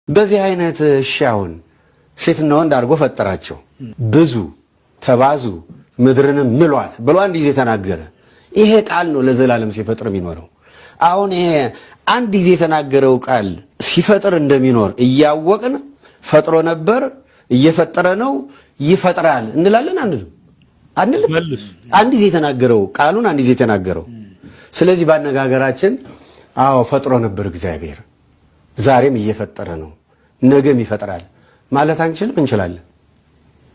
በዚህ አይነት ሻውን ሴትና ወንድ አድርጎ ፈጠራቸው። ብዙ ተባዙ ምድርንም ምሏት ብሎ አንድ ጊዜ ተናገረ። ይሄ ቃል ነው ለዘላለም ሲፈጥር የሚኖረው። አሁን ይሄ አንድ ጊዜ የተናገረው ቃል ሲፈጥር እንደሚኖር እያወቅን ፈጥሮ ነበር፣ እየፈጠረ ነው፣ ይፈጥራል እንላለን አንልም? አንድ ጊዜ የተናገረው ቃሉን አንድ ጊዜ የተናገረው። ስለዚህ ባነጋገራችን አዎ ፈጥሮ ነበር እግዚአብሔር፣ ዛሬም እየፈጠረ ነው፣ ነገም ይፈጥራል ማለት አንችልም? እንችላለን።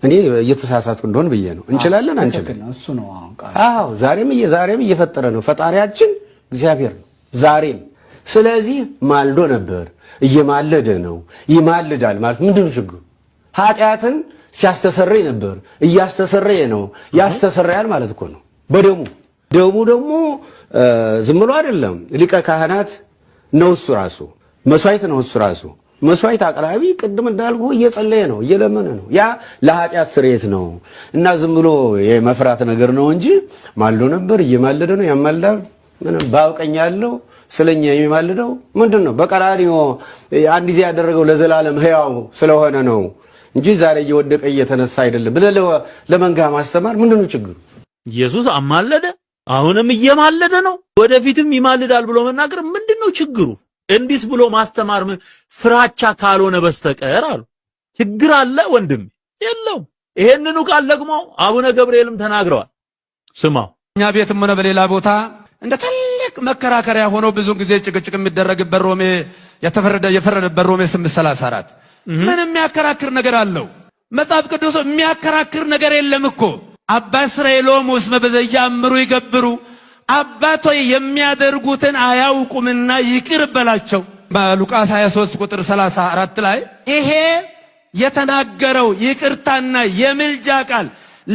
እኔ እየተሳሳትኩ እንደሆነ ብዬ ነው። እንችላለን አንችልም? እሱ ነው አዎ ዛሬም እየፈጠረ ነው። ፈጣሪያችን እግዚአብሔር ነው ዛሬም። ስለዚህ ማልዶ ነበር፣ እየማለደ ነው፣ ይማልዳል ማለት ምንድን ነው ችግሩ? ኃጢአትን ሲያስተሰርይ ነበር፣ እያስተሰረየ ነው፣ ያስተሰርያል ማለት እኮ ነው። በደሙ ደግሞ ዝም ብሎ አይደለም። ሊቀ ካህናት ነው እሱ ራሱ፣ መስዋዕት ነው እሱ ራሱ። መስዋዕት አቅራቢ ቅድም እንዳልኩ እየጸለየ ነው፣ እየለመነ ነው። ያ ለኃጢአት ስርየት ነው እና ዝም ብሎ የመፍራት ነገር ነው እንጂ ማልዶ ነበር፣ እየማለደ ነው፣ ያማልዳል። ምንም ባውቀኛለሁ ስለኛ የሚማልደው ምንድን ነው? በቀራንዮ አንድ ጊዜ ያደረገው ለዘላለም ሕያው ስለሆነ ነው እንጂ ዛሬ እየወደቀ እየተነሳ አይደለም ብለህ ለመንጋ ማስተማር ምንድን ነው ችግሩ? ኢየሱስ አማለደ፣ አሁንም እየማለደ ነው፣ ወደፊትም ይማልዳል ብሎ መናገር ምንድን ነው ችግሩ? እንዲስ ብሎ ማስተማር ፍራቻ ካልሆነ በስተቀር አሉ። ችግር አለ ወንድም? የለውም። ይሄንኑ ቃል ደግሞ አቡነ ገብርኤልም ተናግረዋል። ስማው። እኛ ቤትም ሆነ በሌላ ቦታ እንደ ትልቅ መከራከሪያ ሆኖ ብዙ ጊዜ ጭቅጭቅ የሚደረግበት ሮሜ የፈረደበት ሮሜ 8:34 ምን የሚያከራክር ነገር አለው? መጽሐፍ ቅዱስ የሚያከራክር ነገር የለም እኮ። አባ እስራኤሎም እስመ በዘያምሩ ይገብሩ፣ አባቶይ የሚያደርጉትን አያውቁምና ይቅር በላቸው። በሉቃስ 23 ቁጥር 34 ላይ ይሄ የተናገረው ይቅርታና የምልጃ ቃል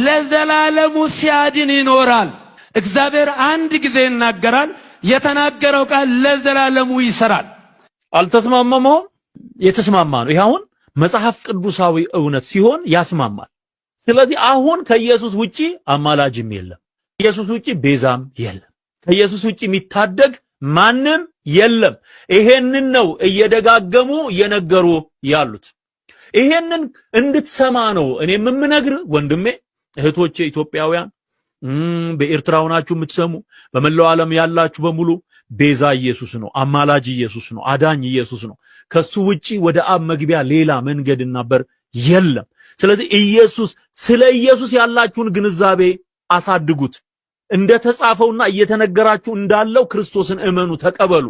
ለዘላለሙ ሲያድን ይኖራል። እግዚአብሔር አንድ ጊዜ ይናገራል፣ የተናገረው ቃል ለዘላለሙ ይሰራል። አልተስማማም? የተስማማ ነው። ይሄ አሁን መጽሐፍ ቅዱሳዊ እውነት ሲሆን ያስማማል። ስለዚህ አሁን ከኢየሱስ ውጪ አማላጅም የለም፣ ከኢየሱስ ውጪ ቤዛም የለም፣ ከኢየሱስ ውጪ የሚታደግ ማንም የለም። ይሄንን ነው እየደጋገሙ እየነገሩ ያሉት። ይሄንን እንድትሰማ ነው እኔም የምነግር ወንድሜ፣ እህቶቼ ኢትዮጵያውያን፣ በኤርትራ ሆናችሁ የምትሰሙ በመላው ዓለም ያላችሁ በሙሉ ቤዛ ኢየሱስ ነው፣ አማላጅ ኢየሱስ ነው፣ አዳኝ ኢየሱስ ነው። ከሱ ውጪ ወደ አብ መግቢያ ሌላ መንገድና በር የለም። ስለዚህ ስለ ኢየሱስ ያላችሁን ግንዛቤ አሳድጉት። እንደተጻፈውና እየተነገራችሁ እንዳለው ክርስቶስን እመኑ፣ ተቀበሉ።